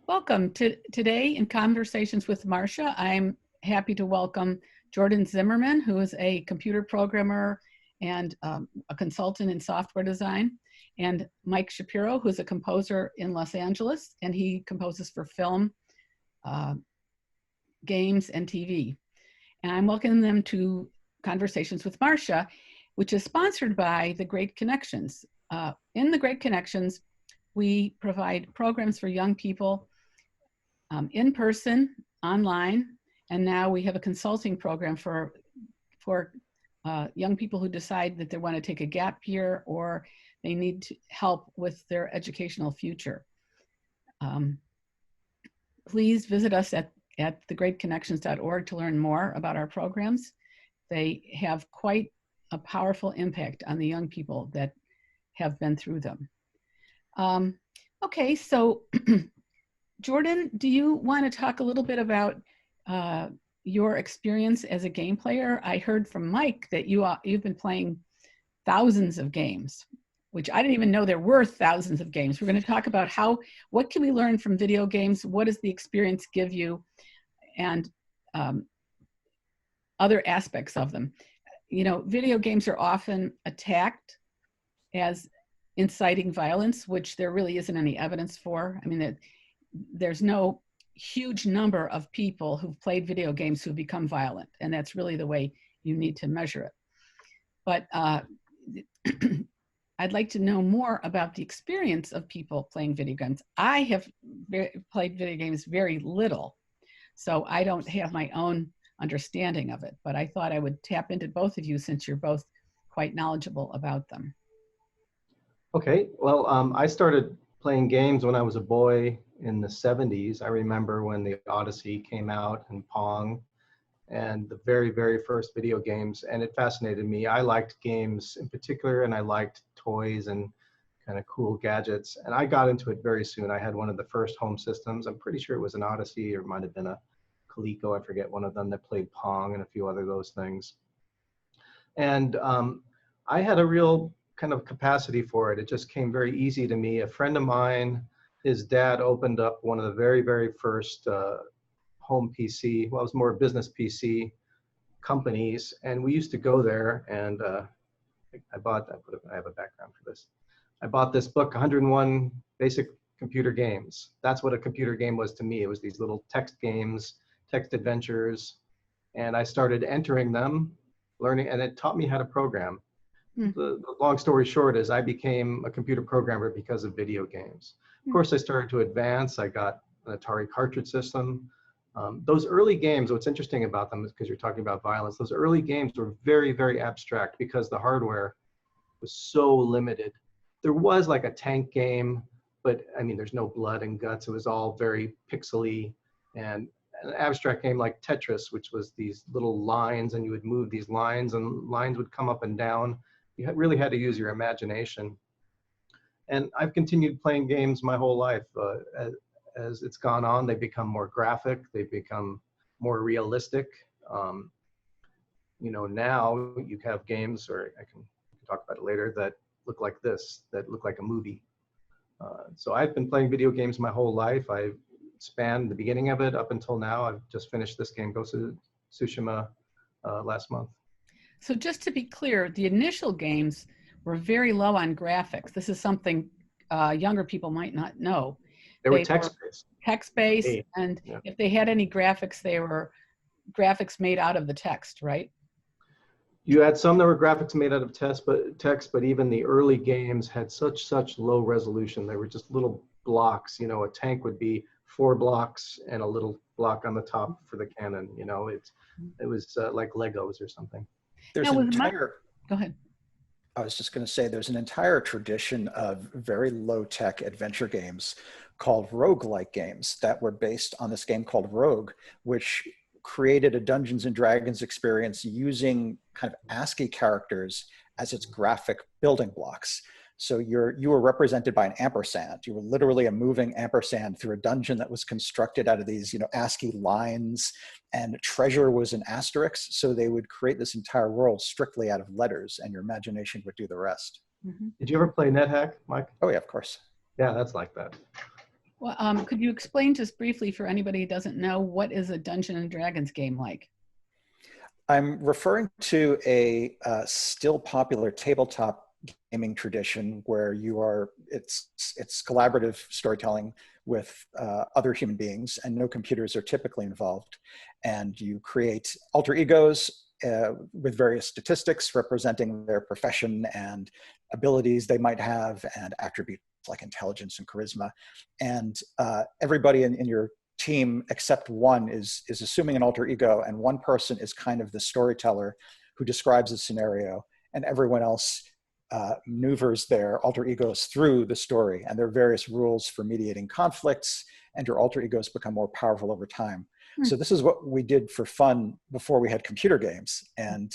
Welcome to today in Conversations with Marsha. I'm happy to welcome Jordan Zimmerman, who is a computer programmer and a consultant in software design, and Mike Shapiro, who's a composer in Los Angeles, and he composes for film, games, and TV. And I'm welcoming them to Conversations with Marsha, which is sponsored by the Great Connections. In the Great Connections, we provide programs for young people in person, online, and now we have a consulting program for young people who decide that they want to take a gap year or they need help with their educational future. Please visit us at thegreatconnections.org to learn more about our programs. They have quite a powerful impact on the young people that have been through them. Okay, so Jordan, do you want to talk a little bit about your experience as a game player? I heard from Mike that you've been playing thousands of games, which I didn't even know there were thousands of games. We're going to talk about what can we learn from video games? What does the experience give you? And other aspects of them. You know, video games are often attacked as inciting violence, which there really isn't any evidence for. I mean, there's no huge number of people who've played video games who become violent, and that's really the way you need to measure it. But I'd like to know more about the experience of people playing video games. I have played video games very little, so I don't have my own understanding of it, but I thought I would tap into both of you since you're both quite knowledgeable about them. Okay, well, I started playing games when I was a boy in the 70s. I remember when the Odyssey came out and Pong and the very, very first video games, and it fascinated me. I liked games in particular, and I liked toys and kind of cool gadgets, and I got into it very soon. I had one of the first home systems. I'm pretty sure it was an Odyssey, or it might have been a Coleco, I forget, one of them that played Pong and a few other those things. And I had a real kind of capacity for it. It just came very easy to me. A friend of mine, his dad opened up one of the very, very first home PC, well, it was more business PC companies. And we used to go there, and I have a background for this. I bought this book, 101 Basic Computer Games. That's what a computer game was to me. It was these little text games, text adventures. And I started entering them, learning, and it taught me how to program. The long story short is I became a computer programmer because of video games. Of course, I started to advance. I got an Atari cartridge system. Those early games, what's interesting about them is because you're talking about violence, those early games were very, very abstract because the hardware was so limited. There was like a tank game, but I mean, there's no blood and guts. It was all very pixely, and an abstract game like Tetris, which was these little lines, and you would move these lines and lines would come up and down. You really had to use your imagination. And I've continued playing games my whole life. As it's gone on, they become more graphic, they become more realistic. You know, now you have games, or I can talk about it later, that look like this, that look like a movie. So I've been playing video games my whole life. I've spanned the beginning of it up until now. I've just finished this game, Ghost of Tsushima, last month. So just to be clear, the initial games were very low on graphics. This is something younger people might not know. They were text-based. Text-based, and yeah. If they had any graphics, they were graphics made out of the text, right? You had some that were graphics made out of text, but even the early games had such low resolution. They were just little blocks. You know, a tank would be 4 blocks and a little block on the top for the cannon. You know, it was like Legos or something. There's an entire, go ahead. I was just going to say there's an entire tradition of very low-tech adventure games called roguelike games that were based on this game called Rogue, which created a Dungeons and Dragons experience using kind of ASCII characters as its graphic building blocks. So you were represented by an ampersand. You were literally a moving ampersand through a dungeon that was constructed out of these, you know, ASCII lines, and treasure was an asterisk. So they would create this entire world strictly out of letters, and your imagination would do the rest. Mm-hmm. Did you ever play NetHack, Mike? Oh yeah, of course. Yeah, that's like that. Well, could you explain just briefly for anybody who doesn't know, what is a Dungeons and Dragons game like? I'm referring to a still popular tabletop gaming tradition where it's collaborative storytelling with other human beings, and no computers are typically involved. And you create alter egos with various statistics representing their profession and abilities they might have, and attributes like intelligence and charisma. And everybody in your team except one is assuming an alter ego, and one person is kind of the storyteller who describes the scenario, and everyone else maneuvers their alter egos through the story. And there are various rules for mediating conflicts, and your alter egos become more powerful over time. So this is what we did for fun before we had computer games. And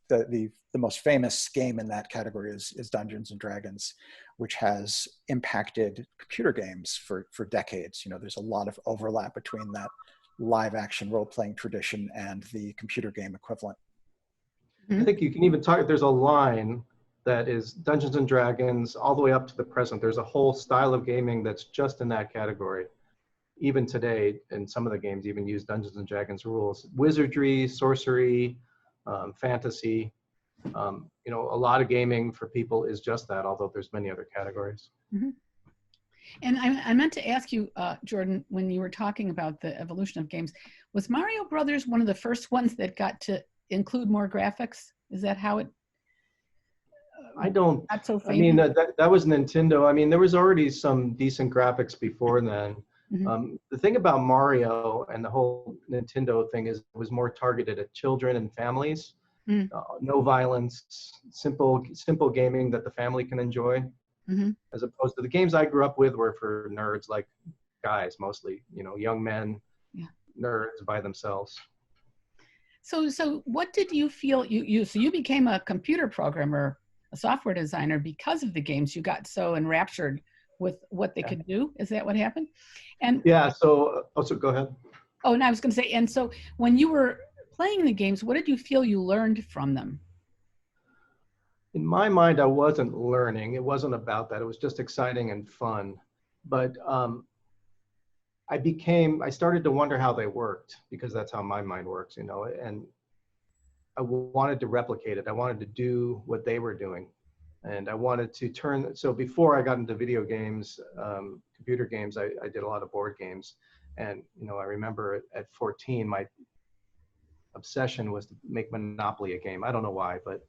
the most famous game in that category is Dungeons and Dragons, which has impacted computer games for decades. You know, there's a lot of overlap between that live action role-playing tradition and the computer game equivalent. I think you can even talk, there's a line that is Dungeons and Dragons all the way up to the present. There's a whole style of gaming that's just in that category. Even today, and some of the games even use Dungeons and Dragons rules. Wizardry, sorcery, fantasy. You know, a lot of gaming for people is just that, although there's many other categories. Mm-hmm. And I meant to ask you, Jordan, when you were talking about the evolution of games, was Mario Brothers one of the first ones that got to include more graphics? Is that how it? I don't. Not so famous? I mean, that was Nintendo. I mean, there was already some decent graphics before then. Mm-hmm. The thing about Mario and the whole Nintendo thing is it was more targeted at children and families. Mm. No violence, simple gaming that the family can enjoy. Mm-hmm. As opposed to the games I grew up with were for nerds, like guys mostly, you know, young men, nerds by themselves. So what did you feel, so you became a computer programmer, a software designer, because of the games? You got so enraptured with what they could do? Is that what happened? And yeah, so go ahead. Oh, and I was going to say, and so when you were playing the games, what did you feel you learned from them? In my mind, I wasn't learning. It wasn't about that. It was just exciting and fun. But I started to wonder how they worked, because that's how my mind works, you know, and I wanted to replicate it. I wanted to do what they were doing. And I wanted to so before I got into video games, computer games, I did a lot of board games. And, you know, I remember at 14, my obsession was to make Monopoly a game. I don't know why, but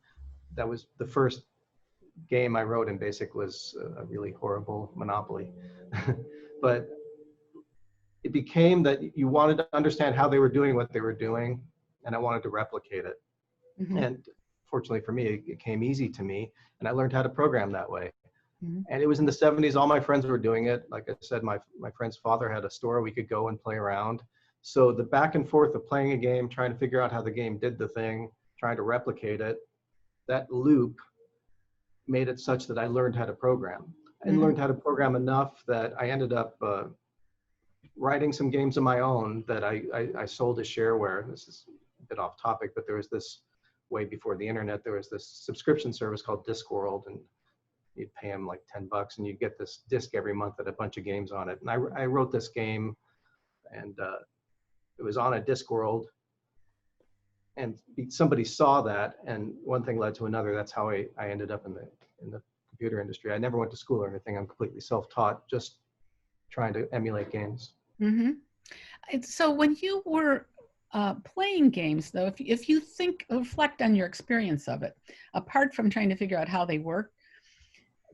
that was the first game I wrote in BASIC, was a really horrible Monopoly. But it became that you wanted to understand how they were doing what they were doing, and I wanted to replicate it. Mm-hmm. And fortunately for me, it came easy to me, and I learned how to program that way. Mm-hmm. And it was in the 70s, all my friends were doing it. Like I said, my friend's father had a store we could go and play around. So the back and forth of playing a game, trying to figure out how the game did the thing, trying to replicate it, that loop made it such that I learned how to program. I mm-hmm. learned how to program enough that I ended up writing some games of my own that I sold as shareware. This is a bit off topic, but there was this, way before the internet, there was this subscription service called Discworld, and you'd pay them like $10 and you'd get this disc every month that had a bunch of games on it. And I wrote this game, and it was on a Discworld, and somebody saw that, and one thing led to another. That's how I ended up in the computer industry. I never went to school or anything. I'm completely self-taught, just trying to emulate games. Mm-hmm. So when you were playing games, though, if you reflect on your experience of it, apart from trying to figure out how they work,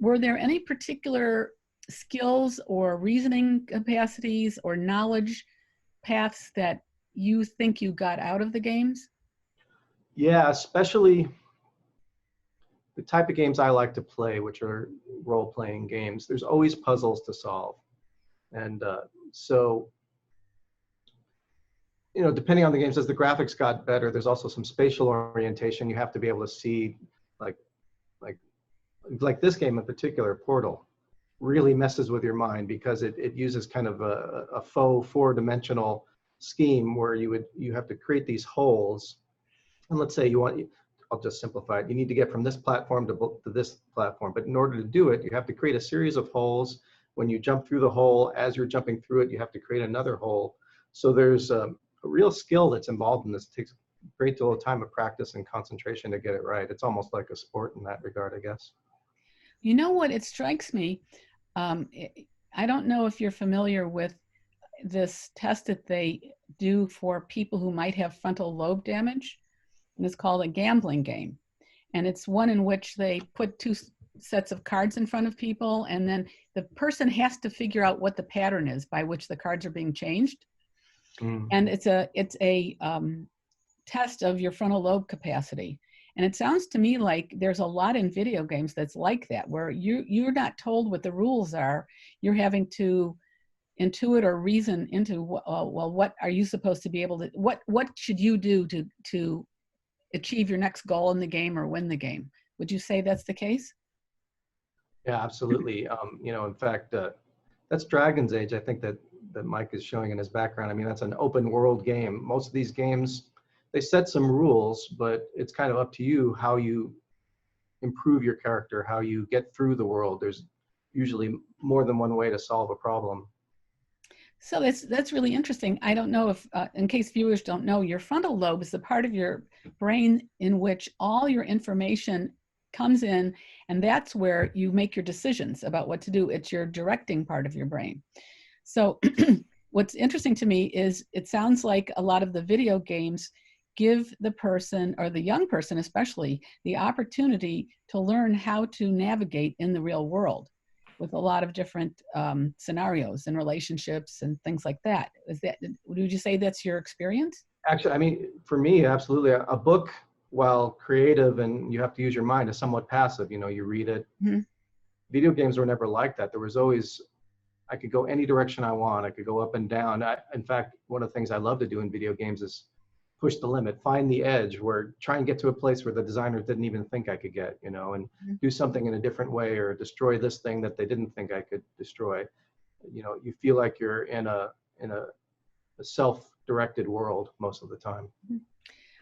were there any particular skills or reasoning capacities or knowledge paths that you think you got out of the games? Yeah, especially the type of games I like to play, which are role-playing games. There's always puzzles to solve. And so, you know, depending on the games, as the graphics got better, there's also some spatial orientation. You have to be able to see, like this game in particular, Portal, really messes with your mind, because it uses kind of a faux four-dimensional scheme where you have to create these holes. And let's say I'll just simplify it. You need to get from this platform to this platform, but in order to do it, you have to create a series of holes when you jump through the hole, as you're jumping through it, you have to create another hole. So there's a real skill that's involved in this. It takes a great deal of time of practice and concentration to get it right. It's almost like a sport in that regard, I guess. You know what? It strikes me. I don't know if you're familiar with this test that they do for people who might have frontal lobe damage, and it's called a gambling game. And it's one in which they put two sets of cards in front of people, and then the person has to figure out what the pattern is by which the cards are being changed. And it's a test of your frontal lobe capacity. And it sounds to me like there's a lot in video games that's like that, where you're not told what the rules are. You're having to intuit or reason into, well, what are you supposed to be able to, what should you do to achieve your next goal in the game or win the game? Would you say that's the case? Yeah, absolutely. You know, in fact, that's Dragon's Age, I think that Mike is showing in his background. I mean, that's an open world game. Most of these games, they set some rules, but it's kind of up to you how you improve your character, how you get through the world. There's usually more than one way to solve a problem. So that's really interesting. I don't know if, in case viewers don't know, your frontal lobe is the part of your brain in which all your information comes in, and that's where you make your decisions about what to do. It's your directing part of your brain. So what's interesting to me is it sounds like a lot of the video games give the person, or the young person especially, the opportunity to learn how to navigate in the real world with a lot of different scenarios and relationships and things like that. Would you say that's your experience? Actually, I mean, for me, absolutely. A book, while creative and you have to use your mind, is somewhat passive. You know, you read it. Mm-hmm. Video games were never like that. There was always, I could go any direction I want. I could go up and down. In fact, one of the things I love to do in video games is push the limit, find the edge, where try and get to a place where the designers didn't even think I could get, you know, and do something in a different way, or destroy this thing that they didn't think I could destroy. You know, you feel like you're in a self-directed world most of the time.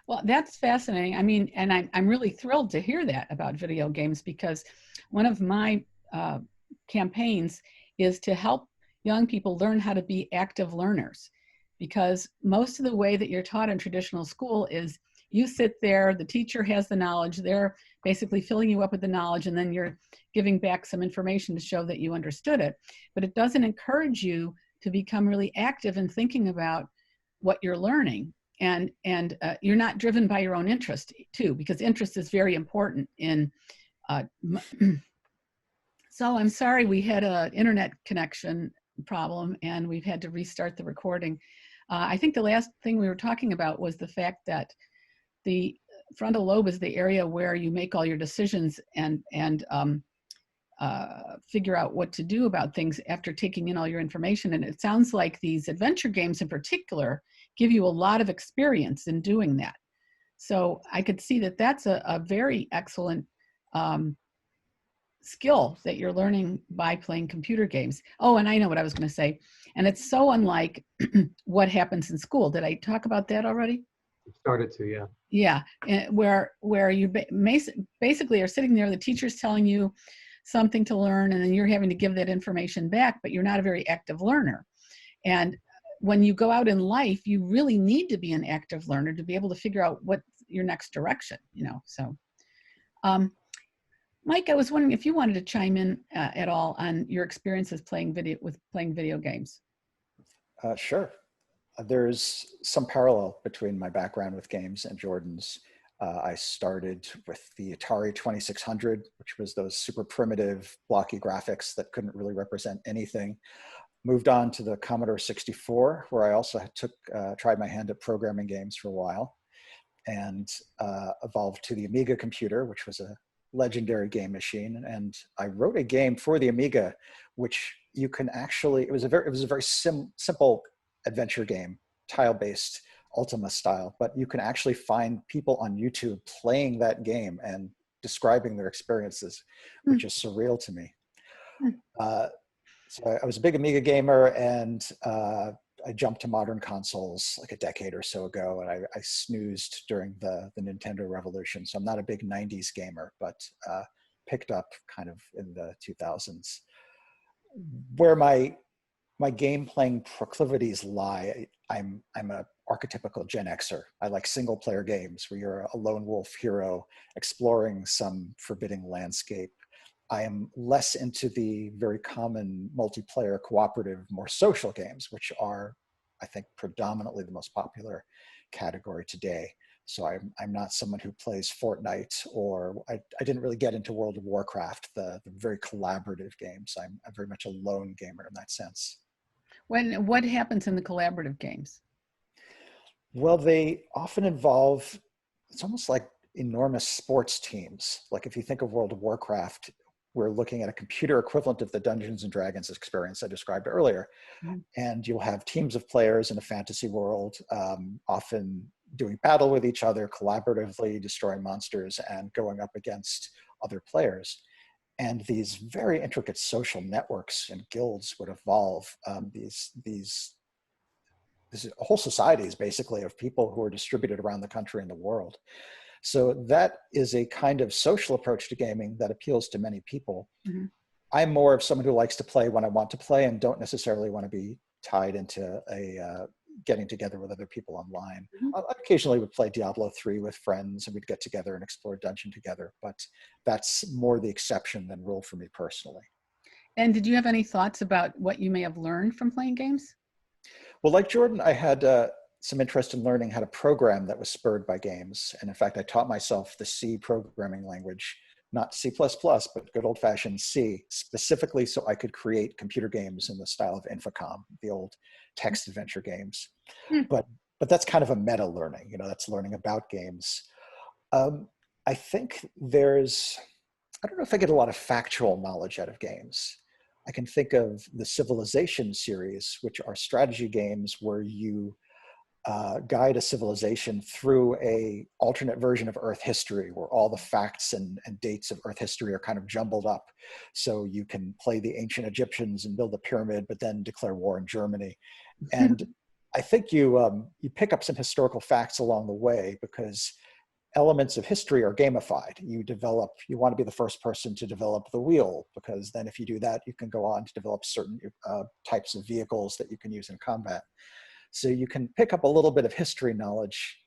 Well, that's fascinating. I mean, and I'm really thrilled to hear that about video games, because one of my campaigns is to help young people learn how to be active learners. Because most of the way that you're taught in traditional school is you sit there, the teacher has the knowledge, they're basically filling you up with the knowledge, and then you're giving back some information to show that you understood it. But it doesn't encourage you to become really active in thinking about what you're learning. And you're not driven by your own interest too, because interest is very important in, so I'm sorry we had an internet connection problem and we've had to restart the recording. I think the last thing we were talking about was the fact that the frontal lobe is the area where you make all your decisions and figure out what to do about things after taking in all your information. And it sounds like these adventure games in particular give you a lot of experience in doing that. So I could see that that's a very excellent skill that you're learning by playing computer games. Oh, and I know what I was going to say. And it's so unlike what happens in school. Did I talk about that already? Started to, yeah. Yeah, where you basically are sitting there, the teacher's telling you something to learn, and then you're having to give that information back, but you're not a very active learner. And when you go out in life, you really need to be an active learner to be able to figure out what your next direction, you know, so. Mike, I was wondering if you wanted to chime in at all on your experiences playing video games. Sure. There's some parallel between my background with games and Jordan's. I started with the Atari 2600, which was those super primitive, blocky graphics that couldn't really represent anything. Moved on to the Commodore 64, where I also tried my hand at programming games for a while, and evolved to the Amiga computer, which was a legendary game machine. And I wrote a game for the Amiga, which you can actually, it was a very simple adventure game, tile-based Ultima style, but you can actually find people on YouTube playing that game and describing their experiences, which is surreal to me. So I was a big Amiga gamer, and I jumped to modern consoles like a decade or so ago, and I snoozed during the Nintendo revolution. So I'm not a big 90s gamer, but picked up kind of in the 2000s. where my game playing proclivities lie, I'm a archetypical Gen Xer. I like single player games where you're a lone wolf hero exploring some forbidding landscape. I am less into the very common multiplayer cooperative, more social games, which are, I think, predominantly the most popular category today. So I'm not someone who plays Fortnite, or I didn't really get into World of Warcraft, the very collaborative games. I'm very much a lone gamer in that sense. What happens in the collaborative games? Well, they often involve, it's almost like enormous sports teams. Like if you think of World of Warcraft, we're looking at a computer equivalent of the Dungeons and Dragons experience I described earlier. Mm-hmm. And you'll have teams of players in a fantasy world, often doing battle with each other, collaboratively destroying monsters and going up against other players. And these very intricate social networks and guilds would evolve. These whole societies basically of people who are distributed around the country and the world. So that is a kind of social approach to gaming that appeals to many people. Mm-hmm. I'm more of someone who likes to play when I want to play and don't necessarily want to be tied into getting together with other people online. Mm-hmm. I occasionally would play Diablo 3 with friends and we'd get together and explore a dungeon together, but that's more the exception than rule for me personally. And did you have any thoughts about what you may have learned from playing games? Well, like Jordan, I had some interest in learning how to program that was spurred by games. And in fact, I taught myself the C programming language, not C++, but good old-fashioned C, specifically so I could create computer games in the style of Infocom, the old text adventure games. But that's kind of a meta learning, you know, that's learning about games. I think I don't know if I get a lot of factual knowledge out of games. I can think of the Civilization series, which are strategy games where you guide a civilization through a alternate version of Earth history, where all the facts and dates of Earth history are kind of jumbled up. So you can play the ancient Egyptians and build a pyramid, but then declare war in Germany. And I think you pick up some historical facts along the way because elements of history are gamified. You want to be the first person to develop the wheel, because then if you do that, you can go on to develop certain types of vehicles that you can use in combat. So you can pick up a little bit of history knowledge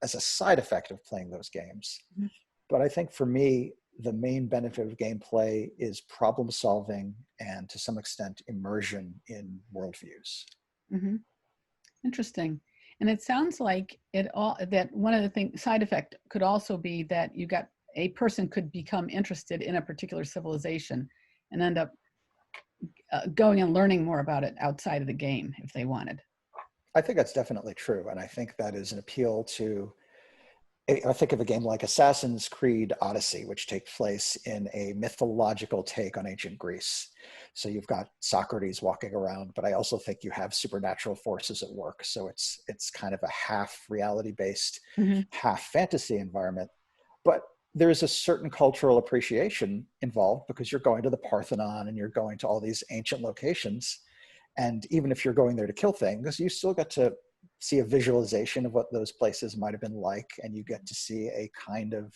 as a side effect of playing those games. Mm-hmm. But I think for me, the main benefit of gameplay is problem solving and to some extent immersion in worldviews. Mm-hmm. Interesting. And it sounds like that one of the side effect could also be that a person could become interested in a particular civilization and end up going and learning more about it outside of the game if they wanted. I think that's definitely true. And I think that is an appeal to, I think of a game like Assassin's Creed Odyssey, which takes place in a mythological take on ancient Greece. So you've got Socrates walking around, but I also think you have supernatural forces at work. So it's kind of a half reality-based, mm-hmm. half fantasy environment. But there's a certain cultural appreciation involved because you're going to the Parthenon and you're going to all these ancient locations. And even if you're going there to kill things, you still get to see a visualization of what those places might have been like, and you get to see a kind of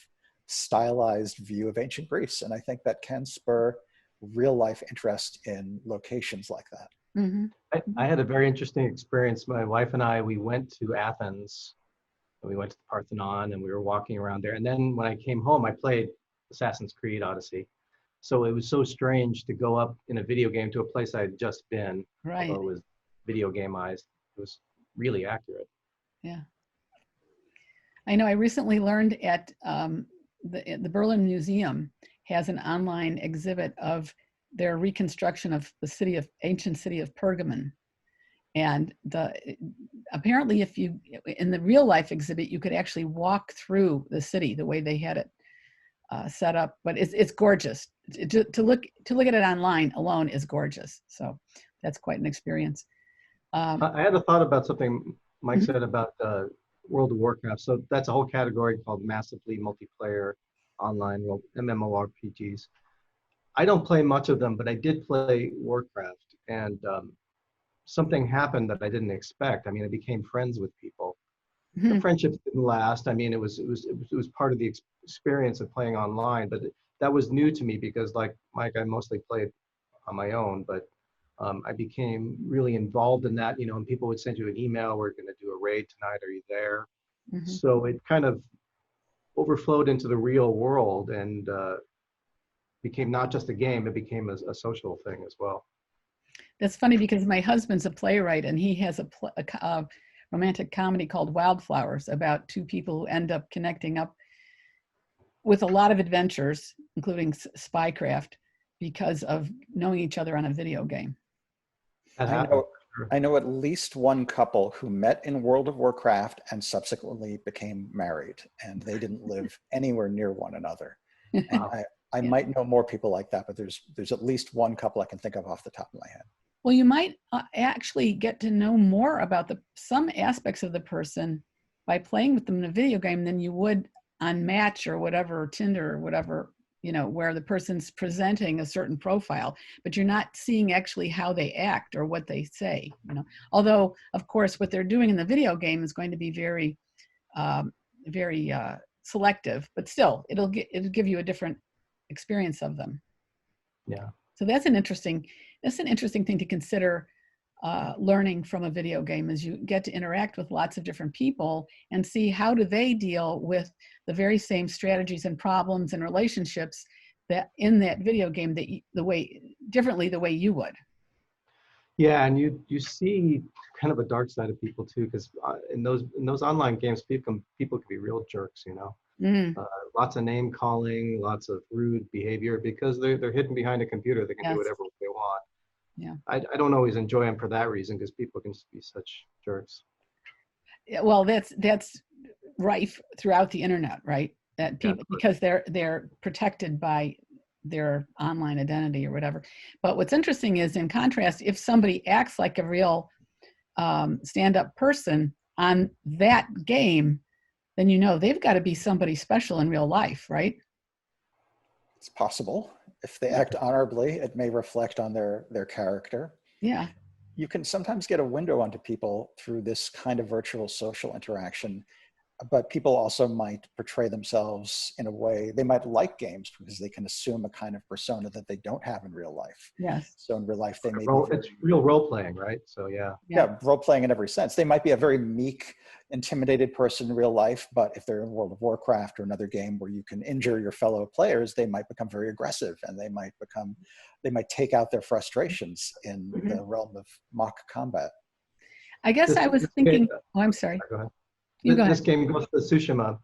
stylized view of ancient Greece. And I think that can spur real life interest in locations like that. Mm-hmm. I had a very interesting experience. My wife and I, we went to Athens, and we went to the Parthenon, and we were walking around there. And then when I came home, I played Assassin's Creed Odyssey. So it was so strange to go up in a video game to a place I had just been, right. although it was video gameized. It was really accurate. Yeah. I know I recently learned at the Berlin Museum has an online exhibit of their reconstruction of the ancient city of Pergamon. And apparently in the real life exhibit, you could actually walk through the city the way they had it set up, but it's gorgeous. To look at it online alone is gorgeous. So that's quite an experience. I had a thought about something Mike mm-hmm. said about World of Warcraft. So that's a whole category called massively multiplayer online MMORPGs. I don't play much of them, but I did play Warcraft, and something happened that I didn't expect. I mean, I became friends with people. Mm-hmm. The friendships didn't last. I mean, it was part of the experience of playing online, but that was new to me because, like Mike, I mostly played on my own. But I became really involved in that, and people would send you an email, we're going to do a raid tonight, are you there? Mm-hmm. So it kind of overflowed into the real world and became not just a game, it became a social thing as well. That's funny because my husband's a playwright and he has a romantic comedy called Wildflowers about two people who end up connecting up with a lot of adventures, including spycraft, because of knowing each other on a video game. That I happened. know, I know at least one couple who met in World of Warcraft and subsequently became married, and they didn't live anywhere near one another. And I Yeah. might know more people like that, but there's at least one couple I can think of off the top of my head. Well, you might actually get to know more about some aspects of the person by playing with them in a video game than you would on Match or whatever, or Tinder or whatever, where the person's presenting a certain profile, but you're not seeing actually how they act or what they say, Although, of course, what they're doing in the video game is going to be very, very selective, but still, it'll give you a different experience of them. Yeah. So that's an interesting thing to consider, learning from a video game, is you get to interact with lots of different people and see how do they deal with the very same strategies and problems and relationships that in that video game the way you would. Yeah, and you see kind of a dark side of people too, because in those online games, people can be real jerks, Mm. Lots of name calling, lots of rude behavior because they're hidden behind a computer. They can Yes. do whatever they want. Yeah. I don't always enjoy them for that reason because people can just be such jerks. Yeah, well, that's rife throughout the internet, right? That people, because they're protected by their online identity or whatever. But what's interesting is, in contrast, if somebody acts like a real stand-up person on that game, then they've got to be somebody special in real life, right? It's possible. If they act honorably, it may reflect on their character. Yeah. You can sometimes get a window onto people through this kind of virtual social interaction, but people also might portray themselves in a way, they might like games because they can assume a kind of persona that they don't have in real life. Yes. So in real life, they may It's real role playing, right? So yeah, role playing in every sense. They might be a very meek, intimidated person in real life, but if they're in World of Warcraft or another game where you can injure your fellow players, they might become very aggressive, and they might take out their frustrations in Mm-hmm. the realm of mock combat. I guess I was thinking. Oh, I'm sorry. Go ahead. You go ahead. This game, Ghost of Tsushima,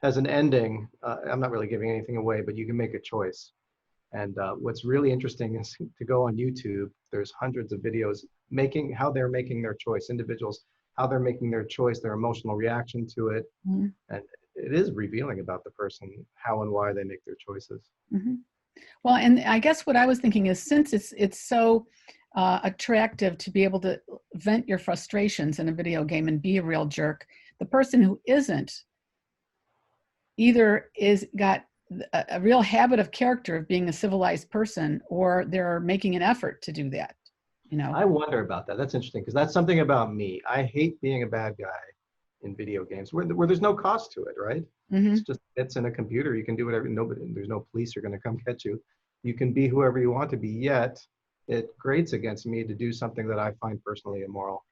has an ending. I'm not really giving anything away, but you can make a choice. And what's really interesting is to go on YouTube. There's hundreds of videos how they're making their choice, individuals, how they're making their choice, their emotional reaction to it. Mm-hmm. And it is revealing about the person, how and why they make their choices. Mm-hmm. Well, and I guess what I was thinking is, since it's so attractive to be able to vent your frustrations in a video game and be a real jerk, the person who isn't either got a real habit of character of being a civilized person, or they're making an effort to do that. I wonder about that. That's interesting, because that's something about me. I hate being a bad guy in video games where there's no cost to it, right? Mm-hmm. It's in a computer. You can do whatever. There's no police are going to come get you. You can be whoever you want to be, yet it grates against me to do something that I find personally immoral.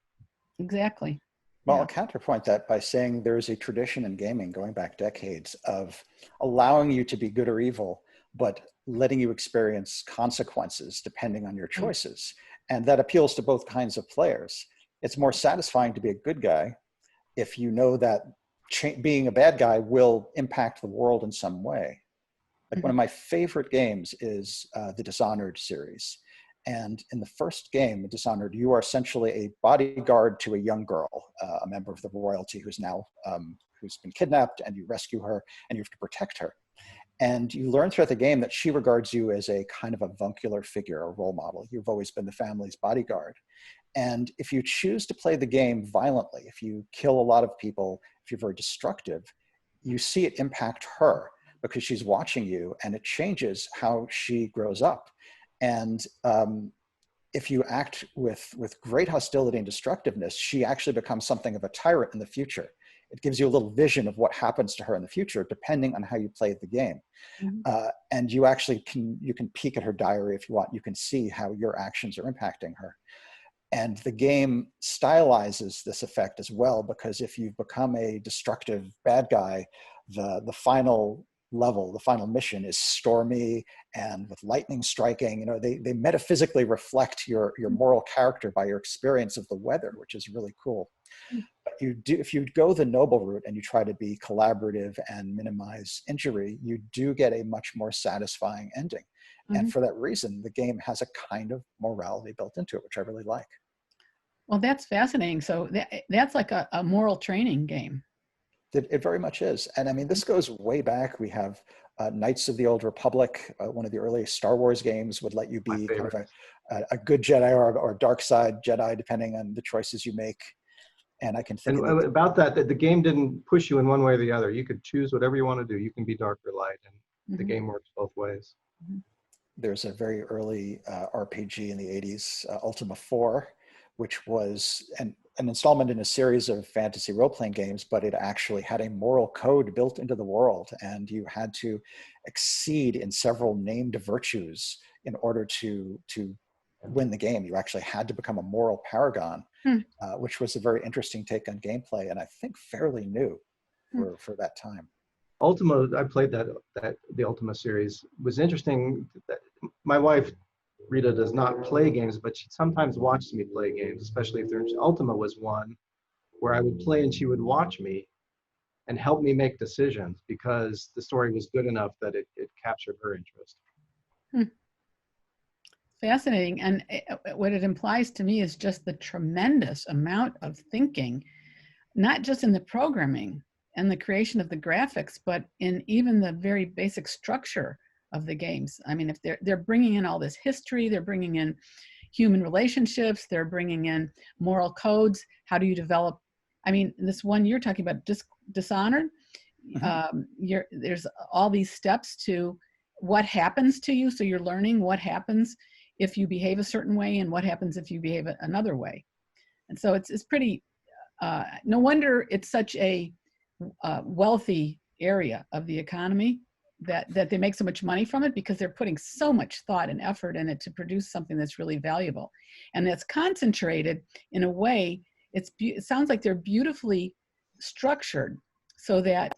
Exactly. Well, I'll counterpoint that by saying there's a tradition in gaming going back decades of allowing you to be good or evil, but letting you experience consequences depending on your choices. And that appeals to both kinds of players. It's more satisfying to be a good guy if you know that being a bad guy will impact the world in some way. Like one of my favorite games is the Dishonored series. And in the first game, Dishonored, you are essentially a bodyguard to a young girl, a member of the royalty who's been kidnapped, and you rescue her and you have to protect her. And you learn throughout the game that she regards you as a kind of avuncular figure, a role model. You've always been the family's bodyguard. And if you choose to play the game violently, if you kill a lot of people, if you're very destructive, you see it impact her because she's watching you, and it changes how she grows up. And if you act with great hostility and destructiveness, she actually becomes something of a tyrant in the future. it gives you a little vision of what happens to her in the future, depending on how you play the game. And you actually you can peek at her diary if you want. You can see how your actions are impacting her. And the game stylizes this effect as well, because if you've become a destructive bad guy, the final level, the final mission is stormy and with lightning striking. You know, they metaphysically reflect your moral character by your experience of the weather, which is really cool. But if you go the noble route and you try to be collaborative and minimize injury, you do get a much more satisfying ending. And for that reason, the game has a kind of morality built into it, which I really like. Well, that's fascinating. So that's like a moral training game. It very much is. And I mean, this goes way back. We have Knights of the Old Republic, one of the earliest Star Wars games would let you be kind of a good Jedi or a dark side Jedi, depending on the choices you make. And I can think about that the game didn't push you in one way or the other. You could choose whatever you want to do. You can be dark or light, and the game works both ways. There's a very early RPG in the 80s, Ultima 4, which was an installment in a series of fantasy role-playing games, but it actually had a moral code built into the world, and you had to exceed in several named virtues in order to win the game. You actually had to become a moral paragon, which was a very interesting take on gameplay, and I think fairly new for that time. Ultima, I played the Ultima series. Was interesting. My wife Rita does not play games, but she sometimes watches me play games, especially if they're Ultima was one where I would play and she would watch me and help me make decisions because the story was good enough that it captured her interest. Fascinating. And what it implies to me is just the tremendous amount of thinking, not just in the programming and the creation of the graphics, but in even the very basic structure of the games. I mean, if they're bringing in all this history, they're bringing in human relationships, they're bringing in moral codes. How do you develop? I mean, this one you're talking about, Dishonored. There's all these steps to what happens to you. So you're learning what happens if you behave a certain way and what happens if you behave another way. And so it's pretty. No wonder it's such a wealthy area of the economy. That they make so much money from it, because they're putting so much thought and effort in it to produce something that's really valuable, and that's concentrated in a way. It sounds like they're beautifully structured so that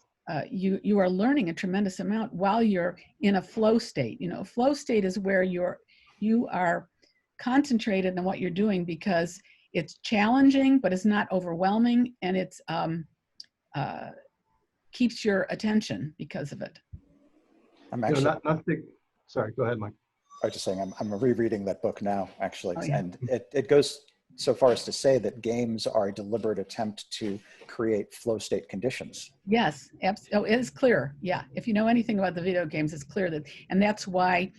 you are learning a tremendous amount while you're in a flow state. You know, flow state is where you are concentrated on what you're doing because it's challenging, but it's not overwhelming, and it's keeps your attention because of it. I'm actually sorry, go ahead, Mike. I was just saying, I'm rereading that book now, actually. Oh, yeah. And it goes so far as to say that games are a deliberate attempt to create flow state conditions. Yes, absolutely. It is clear. Yeah. If you know anything about the video games, it's clear and that's why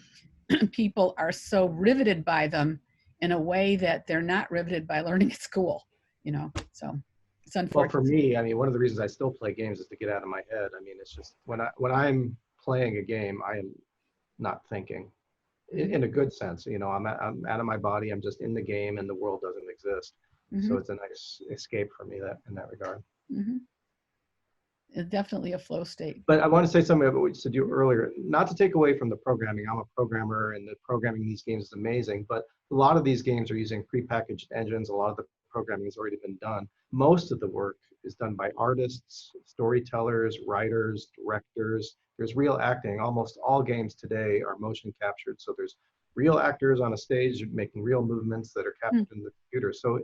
people are so riveted by them in a way that they're not riveted by learning at school, you know, so it's unfortunate. Well, for me, I mean, one of the reasons I still play games is to get out of my head. I mean, it's just when I'm playing a game, I am not thinking in a good sense. You know, I'm out of my body. I'm just in the game, and the world doesn't exist. So it's a nice escape for me in that regard. It's definitely a flow state. But I want to say something about what you said earlier. Not to take away from the programming. I'm a programmer, and the programming in these games is amazing. But a lot of these games are using prepackaged engines. A lot of the programming has already been done. Most of the work is done by artists, storytellers, writers, directors. There's real acting. Almost all games today are motion captured. So there's real actors on a stage making real movements that are captured in the computer. So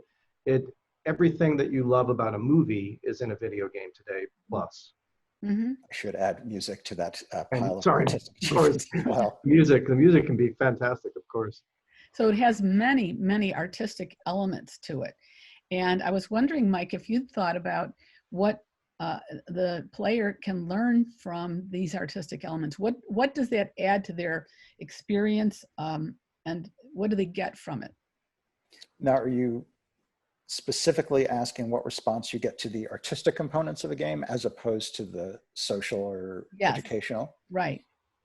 everything that you love about a movie is in a video game today, plus. I should add music to that pile of artistic achievements. Well, the music can be fantastic, of course. So it has many, many artistic elements to it. And I was wondering, Mike, if you'd thought about what the player can learn from these artistic elements. What does that add to their experience, and what do they get from it? Now, are you specifically asking what response you get to the artistic components of a game as opposed to the social or educational? Right.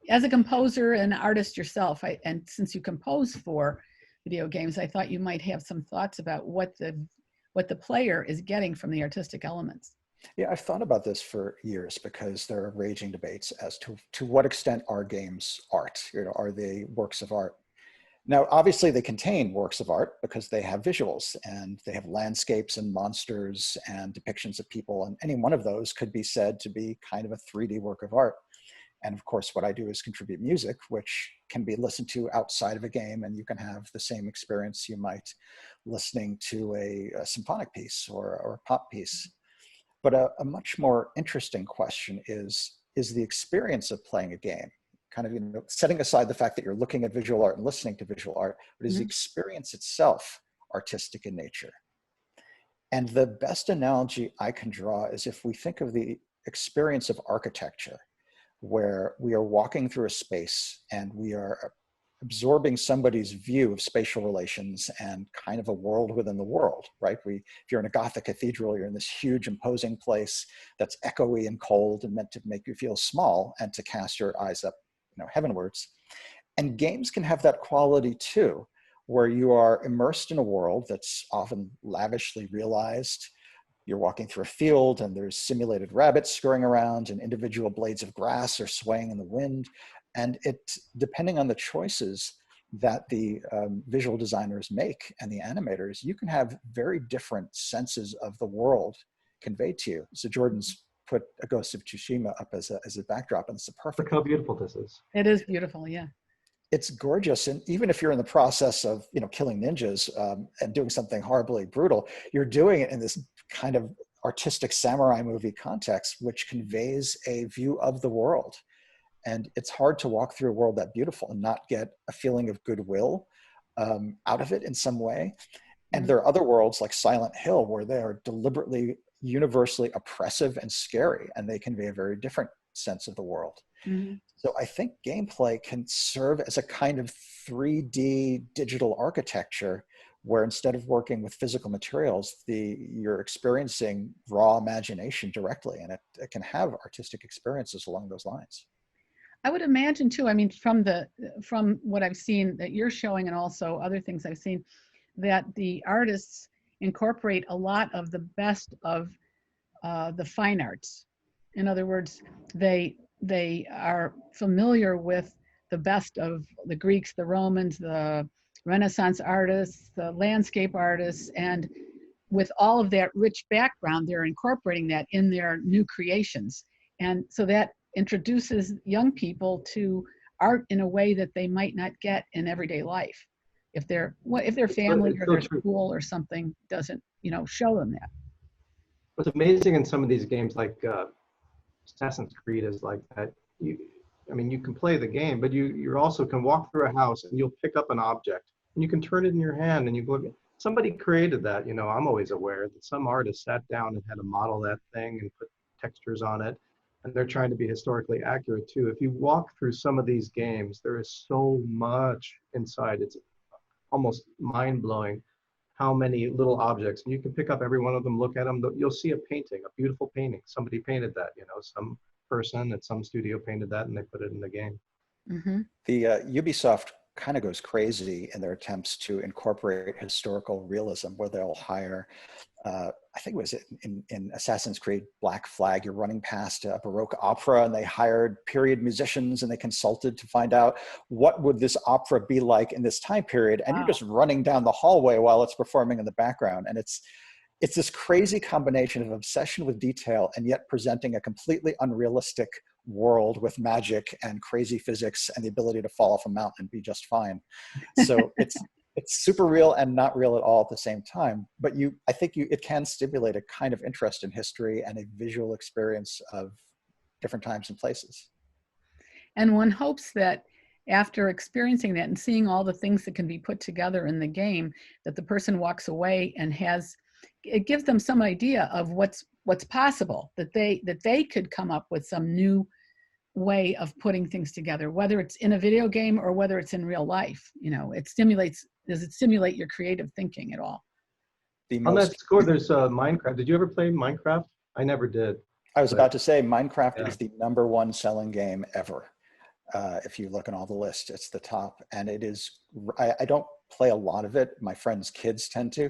As a composer and artist yourself, and since you compose for video games, I thought you might have some thoughts about what the player is getting from the artistic elements. Yeah, I've thought about this for years because there are raging debates as to what extent are games art? You know, are they works of art? Now, obviously, they contain works of art because they have visuals and they have landscapes and monsters and depictions of people, and any one of those could be said to be kind of a 3D work of art. And of course, what I do is contribute music, which can be listened to outside of a game, and you can have the same experience you might listening to a symphonic piece or a pop piece. But a much more interesting question is the experience of playing a game, kind of, you know, setting aside the fact that you're looking at visual art and listening to visual art, but is the experience itself artistic in nature? And the best analogy I can draw is if we think of the experience of architecture, where we are walking through a space and we are absorbing somebody's view of spatial relations and kind of a world within the world, right? If you're in a Gothic cathedral, you're in this huge imposing place that's echoey and cold and meant to make you feel small and to cast your eyes up, you know, heavenwards. And games can have that quality too, where you are immersed in a world that's often lavishly realized. You're walking through a field and there's simulated rabbits scurrying around and individual blades of grass are swaying in the wind. And it, depending on the choices that the visual designers make and the animators, you can have very different senses of the world conveyed to you. So Jordan's put A Ghost of Tsushima up as a backdrop, and it's a perfect. Look how beautiful this is. It is beautiful, yeah. It's gorgeous, and even if you're in the process of, you know, killing ninjas and doing something horribly brutal, you're doing it in this kind of artistic samurai movie context, which conveys a view of the world. And it's hard to walk through a world that beautiful and not get a feeling of goodwill out of it in some way. And there are other worlds like Silent Hill where they are deliberately, universally oppressive and scary, and they convey a very different sense of the world. So I think gameplay can serve as a kind of 3D digital architecture where instead of working with physical materials, you're experiencing raw imagination directly, and it can have artistic experiences along those lines. I would imagine too, I mean, from what I've seen that you're showing and also other things I've seen, that the artists incorporate a lot of the best of the fine arts. In other words, they are familiar with the best of the Greeks, the Romans, the Renaissance artists, the landscape artists, and with all of that rich background, they're incorporating that in their new creations. And so that introduces young people to art in a way that they might not get in everyday life if their family or their school or something doesn't, you know, show them that. What's amazing in some of these games like Assassin's Creed is like that. I mean, you can play the game, but you also can walk through a house and you'll pick up an object and you can turn it in your hand and you go, somebody created that. You know, I'm always aware that some artist sat down and had to model that thing and put textures on it, and they're trying to be historically accurate too. If you walk through some of these games, there is so much inside. It's almost mind-blowing how many little objects, and you can pick up every one of them, look at them. You'll see a painting, a beautiful painting. Somebody painted that, you know, some person at some studio painted that and they put it in the game. The Ubisoft kind of goes crazy in their attempts to incorporate historical realism, where they'll hire, I think it was in Assassin's Creed Black Flag, you're running past a Baroque opera and they hired period musicians and they consulted to find out what would this opera be like in this time period. And you're just running down the hallway while it's performing in the background. And it's this crazy combination of obsession with detail and yet presenting a completely unrealistic world with magic and crazy physics and the ability to fall off a mountain and be just fine. So it's super real and not real at all at the same time. But I think it can stimulate a kind of interest in history and a visual experience of different times and places. And one hopes that after experiencing that and seeing all the things that can be put together in the game, that the person walks away and it gives them some idea of what's possible, that they could come up with some new way of putting things together, whether it's in a video game or whether it's in real life. You know, does it stimulate your creative thinking at all? On that score, there's Minecraft. Did you ever play Minecraft? I never did. I was about to say Minecraft is the #1 selling game ever. If you look at all the lists, it's the top, and it is. I don't play a lot of it. My friends' kids tend to,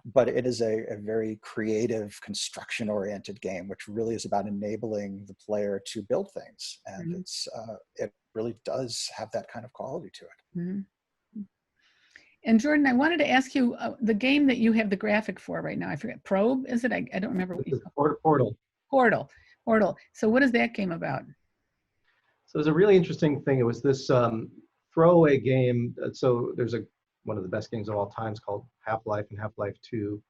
but it is a very creative, construction-oriented game, which really is about enabling the player to build things. And Mhm. it really does have that kind of quality to it. Mhm. And Jordan, I wanted to ask you the game that you have the graphic for right now. I forget. Probe, is it? I don't remember what you call it. Portal. Portal. Portal. So what is that game about? So it was a really interesting thing. It was this throwaway game. So there's one of the best games of all times called Half-Life, and Half-Life 2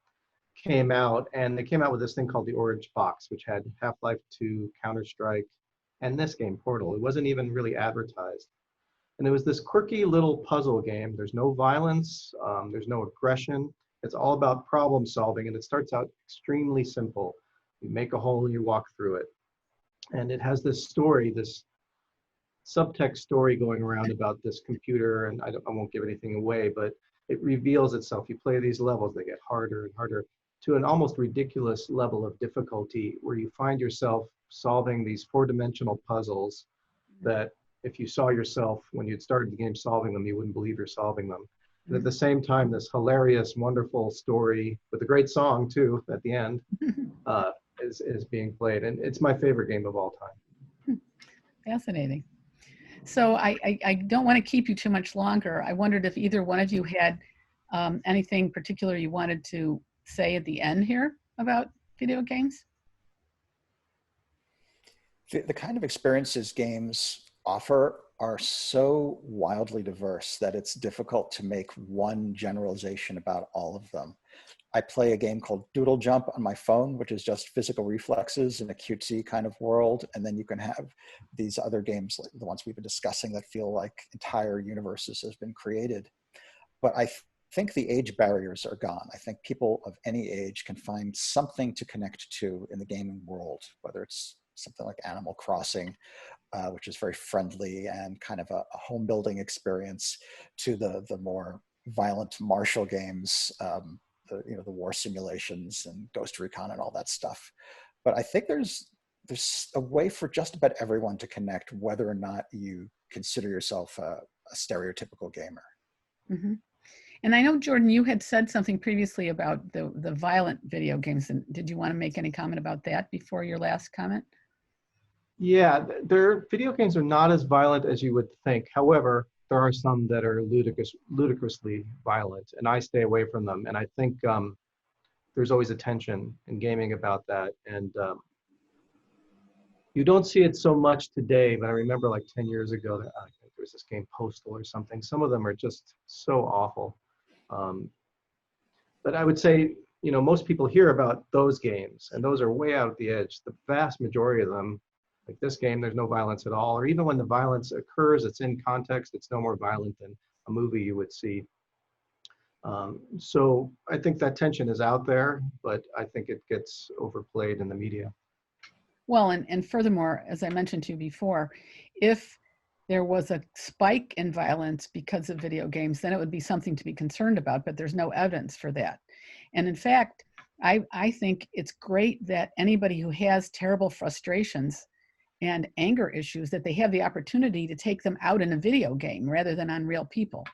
came out, and they came out with this thing called the Orange Box, which had Half-Life 2, Counter-Strike, and this game, Portal. It wasn't even really advertised. And it was this quirky little puzzle game. There's no violence, there's no aggression. It's all about problem solving, and it starts out extremely simple. You make a hole and you walk through it. And it has this story, this subtext story going around about this computer, and I won't give anything away, but it reveals itself. You play these levels, they get harder and harder to an almost ridiculous level of difficulty, where you find yourself solving these four-dimensional puzzles that if you saw yourself when you'd started the game solving them, you wouldn't believe you're solving them. And at the same time, this hilarious, wonderful story with a great song too at the end is being played. And it's my favorite game of all time. Fascinating. So I don't want to keep you too much longer. I wondered if either one of you had anything particular you wanted to say at the end here about video games. The kind of experiences games offer are so wildly diverse that it's difficult to make one generalization about all of them. I play a game called Doodle Jump on my phone, which is just physical reflexes in a cutesy kind of world. And then you can have these other games, like the ones we've been discussing, that feel like entire universes have been created. But I think the age barriers are gone. I think people of any age can find something to connect to in the gaming world, whether it's something like Animal Crossing, which is very friendly and kind of a home building experience, to the more violent martial games, the war simulations and Ghost Recon and all that stuff. But I think there's a way for just about everyone to connect, whether or not you consider yourself a stereotypical gamer. Mm-hmm. And I know, Jordan, you had said something previously about the violent video games. And did you want to make any comment about that before your last comment? Yeah, their video games are not as violent as you would think. However, there are some that are ludicrously violent, and I stay away from them. And I think there's always a tension in gaming about that. And you don't see it so much today, but I remember like 10 years ago, I think there was this game Postal or something. Some of them are just so awful. But I would say, most people hear about those games, and those are way out at the edge. The vast majority of them, like this game, there's no violence at all. Or even when the violence occurs, it's in context. It's no more violent than a movie you would see. So I think that tension is out there, but I think it gets overplayed in the media. Well, and furthermore, as I mentioned to you before, if there was a spike in violence because of video games, then it would be something to be concerned about, but there's no evidence for that. And in fact, I think it's great that anybody who has terrible frustrations and anger issues, that they have the opportunity to take them out in a video game rather than on real people.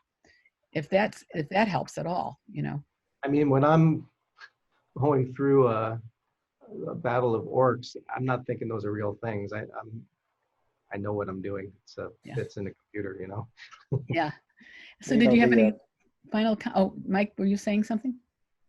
If that helps at all, I mean, when I'm going through a battle of orcs, I'm not thinking those are real things. I know what I'm doing. It's in the computer, Yeah. So did you have any final? Mike, were you saying something?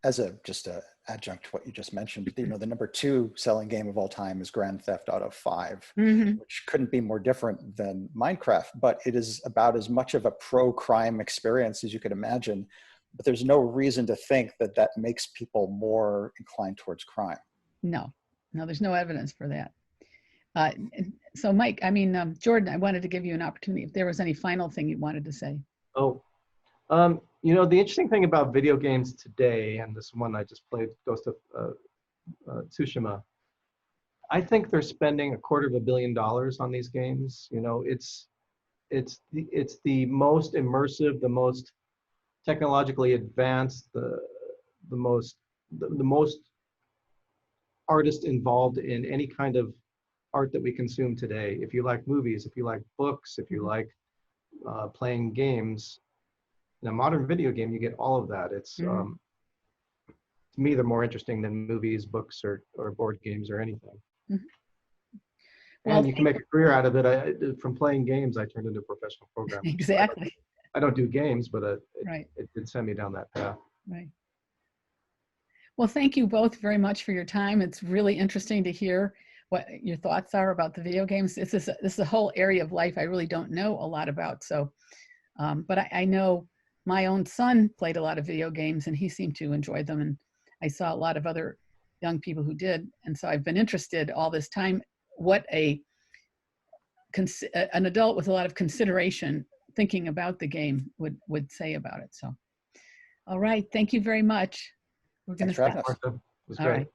As just a adjunct to what you just mentioned, the number 2 selling game of all time is Grand Theft Auto 5, which couldn't be more different than Minecraft, but it is about as much of a pro-crime experience as you could imagine. But there's no reason to think that makes people more inclined towards crime. No, there's no evidence for that. So Mike, Jordan, I wanted to give you an opportunity if there was any final thing you wanted to say. The interesting thing about video games today, and this one I just played, Ghost of Tsushima, I think they're spending $250 million on these games. It's the most immersive, the most technologically advanced, the most artists involved in any kind of art that we consume today. If you like movies, if you like books, if you like playing games, in a modern video game, you get all of that. It's to me, they're more interesting than movies, books, or board games or anything. Mhm. And Well, you can make a career out of it. From playing games, I turned into a professional programmer. exactly. I don't do games, but Right, it did send me down that path. right. Well, thank you both very much for your time. It's really interesting to hear what your thoughts are about the video games. This is a whole area of life I really don't know a lot about. So, but I know my own son played a lot of video games and he seemed to enjoy them. And I saw a lot of other young people who did. And so I've been interested all this time what an adult with a lot of consideration thinking about the game would say about it. So, all right. Thank you very much. We're going to Thanks for having us. Martha, it was all great. right.